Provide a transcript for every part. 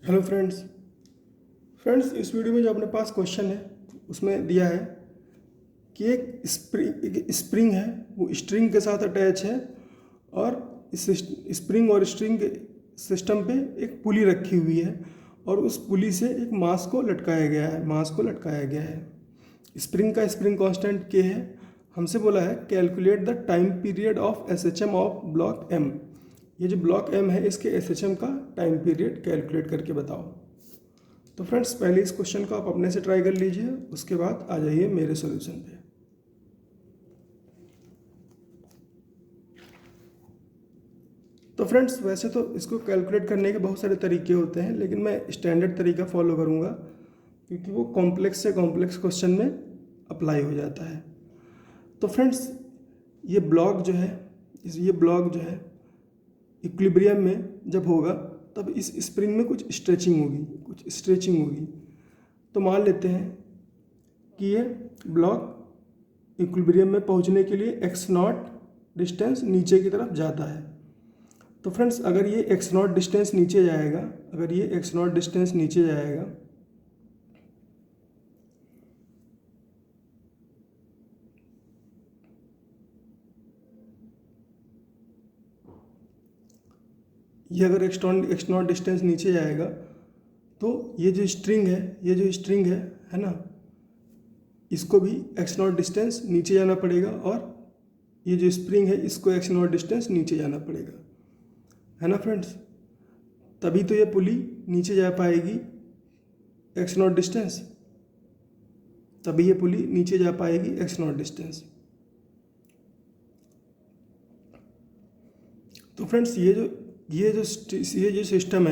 Hello friends. इस video में जो अपने पास क्वेश्चन है उसमें दिया है कि एक स्प्रिंग है, वो स्ट्रिंग के साथ अटैच है और इस स्प्रिंग और स्ट्रिंग के सिस्टम पे एक पुली रखी हुई है और उस पुली से एक मास को लटकाया गया है। स्प्रिंग का स्प्रिंग कांस्टेंट के है। हमसे बोला है calculate the time period of SHM of block M. ये जो ब्लॉक एम है इसके एसएचएम का टाइम पीरियड कैलकुलेट करके बताओ। तो फ्रेंड्स, पहले इस क्वेश्चन को आप अपने से ट्राई कर लीजिए, उसके बाद आ जाइए मेरे सॉल्यूशन पे। तो फ्रेंड्स, वैसे तो इसको कैलकुलेट करने के बहुत सारे तरीके होते हैं, लेकिन मैं स्टैंडर्ड तरीका फॉलो करूँगा क्योंकि वो कॉम्प्लेक्स से कॉम्प्लेक्स क्वेश्चन में अप्लाई हो जाता है। तो फ्रेंड्स, ये ब्लॉक जो है इक्विलिब्रियम में जब होगा तब इस स्प्रिंग में कुछ स्ट्रेचिंग होगी। तो मान लेते हैं कि ये ब्लॉक इक्विलिब्रियम में पहुंचने के लिए x नॉट डिस्टेंस नीचे की तरफ जाता है। तो फ्रेंड्स, अगर ये x नॉट डिस्टेंस नीचे जाएगा एक्स नॉट डिस्टेंस नीचे जाएगा तो ये जो स्ट्रिंग है ना, इसको भी एक्स नॉट डिस्टेंस नीचे जाना पड़ेगा और ये जो स्प्रिंग है इसको एक्स नॉट डिस्टेंस नीचे जाना पड़ेगा, है ना फ्रेंड्स। तभी तो ये पुली नीचे जा पाएगी एक्स नॉट डिस्टेंस। तो फ्रेंड्स, ये जो सिस्टम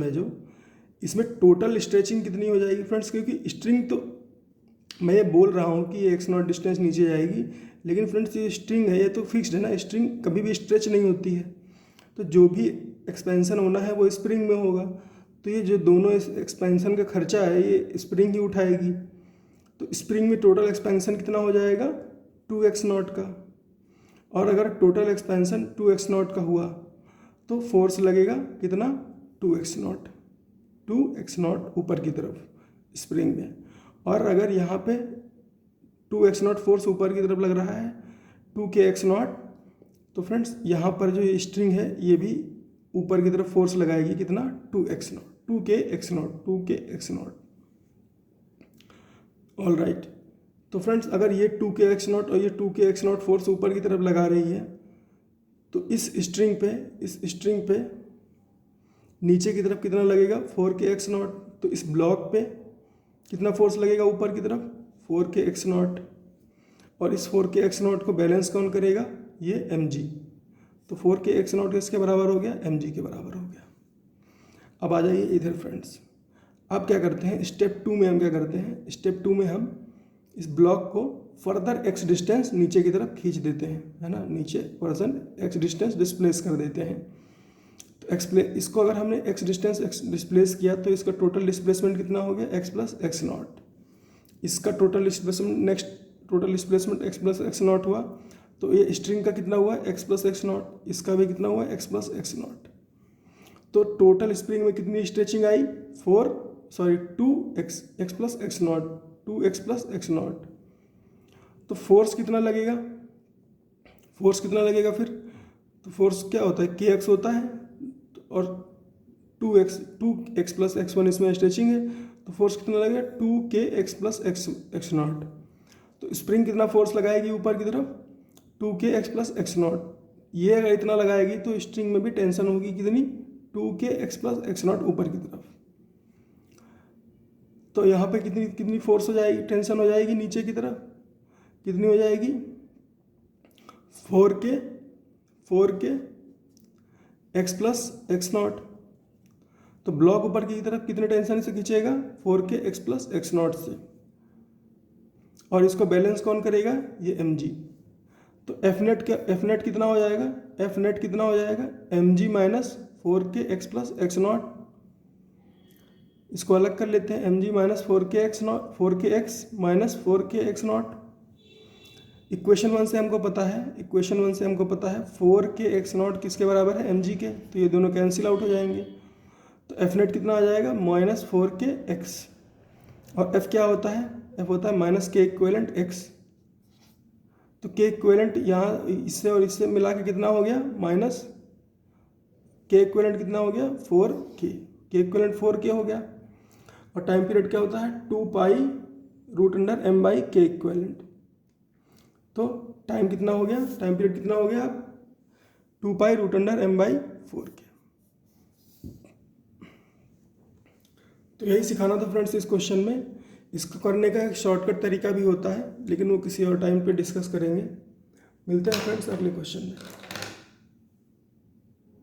है जो इसमें टोटल स्ट्रेचिंग कितनी हो जाएगी फ्रेंड्स, क्योंकि स्ट्रिंग तो मैं ये बोल रहा हूँ कि ये एक्स नॉट डिस्टेंस नीचे जाएगी, लेकिन फ्रेंड्स ये स्ट्रिंग है, ये तो फिक्स्ड है ना, स्ट्रिंग कभी भी स्ट्रेच नहीं होती है। तो जो भी एक्सपेंशन होना है वो स्प्रिंग में होगा। तो ये जो दोनों एक्सपेंशन का खर्चा है ये स्प्रिंग ही उठाएगी। तो स्प्रिंग में टोटल एक्सपेंशन कितना हो जाएगा 2x नॉट का। और अगर टोटल एक्सपेंशन 2x नॉट का हुआ तो फोर्स लगेगा कितना 2x नॉट ऊपर की तरफ स्प्रिंग में। और अगर यहाँ पे 2x नॉट फोर्स ऊपर की तरफ लग रहा है 2kx नॉट, तो फ्रेंड्स यहाँ पर जो ये स्ट्रिंग है ये भी ऊपर की तरफ फोर्स लगाएगी कितना 2kx नॉट। All right. तो फ्रेंड्स, अगर ये 2kx नॉट और ये 2kx नॉट फोर्स ऊपर की तरफ लगा रही है तो इस स्ट्रिंग पे नीचे की तरफ कितना लगेगा 4kx नॉट। तो इस ब्लॉक पे कितना फोर्स लगेगा ऊपर की तरफ 4kx नॉट। और इस 4kx नॉट को बैलेंस कौन करेगा, ये mg। तो 4kx नॉट किसके बराबर हो गया, mg के बराबर हो गया। अब आ जाइए इधर फ्रेंड्स, अब क्या करते हैं स्टेप 2 में हम इस ब्लॉक को फर्दर x डिस्टेंस नीचे की तरफ खींच देते हैं, है ना, नीचे परसेंट x डिस्टेंस डिस्प्लेस कर देते हैं। तो इसको अगर हमने x डिस्टेंस डिस्प्लेस किया तो इसका टोटल डिस्प्लेसमेंट कितना हो गया x प्लस एक्स नॉट। इसका total displacement x plus x not हुआ। तो ये स्ट्रिंग का कितना हुआ x प्लस एक्स नॉट, इसका भी कितना हुआ x प्लस एक्स नॉट। तो टोटल स्प्रिंग में कितनी stretching I 2x plus x not. तो फोर्स कितना लगेगा फिर, तो फोर्स क्या होता है kx होता है और 2x प्लस एक्स वन इसमें स्ट्रेचिंग है, तो फोर्स कितना लगेगा 2kx प्लस एक्स नॉट। तो स्प्रिंग कितना फोर्स लगाएगी ऊपर की तरफ 2kx प्लस एक्स नॉट। ये अगर इतना लगाएगी तो स्ट्रिंग में भी टेंशन होगी कितनी 2kx प्लस एक्स नॉट ऊपर की तरफ। तो यहाँ पे कितनी फोर्स हो जाएगी, टेंशन हो जाएगी नीचे की तरफ, कितनी हो जाएगी 4k x plus x not. तो ब्लॉक ऊपर की तरफ कितने टेंशन से खींचेगा 4kx प्लस एक्स नॉट से, और इसको बैलेंस कौन करेगा, ये mg। तो एफ नेट कितना हो जाएगा mg minus 4kx plus x not. इसको अलग कर लेते हैं mg minus 4kx minus 4kx not. Equation one से हमको पता है 4kx नॉट किसके बराबर है mg के, तो ये दोनों कैंसिल आउट हो जाएंगे। तो एफ नेट कितना आ जाएगा -4k(x) और एफ क्या होता है, एफ होता है -k(x). तो k इक्वेलेंट यहाँ इससे और इससे मिला के कितना हो गया, k इक्वेलेंट कितना हो गया 4k, k इक्वेलेंट 4k हो गया। और टाइम पीरियड क्या होता है 2π√m/k इक्वेलेंट। तो टाइम कितना हो गया, टाइम पीरियड कितना हो गया 2π√m/4k। तो यही सिखाना था फ्रेंड्स इस क्वेश्चन में। इसको करने का एक शॉर्टकट तरीका भी होता है, लेकिन वो किसी और टाइम पे डिस्कस करेंगे। मिलते हैं फ्रेंड्स अगले क्वेश्चन में।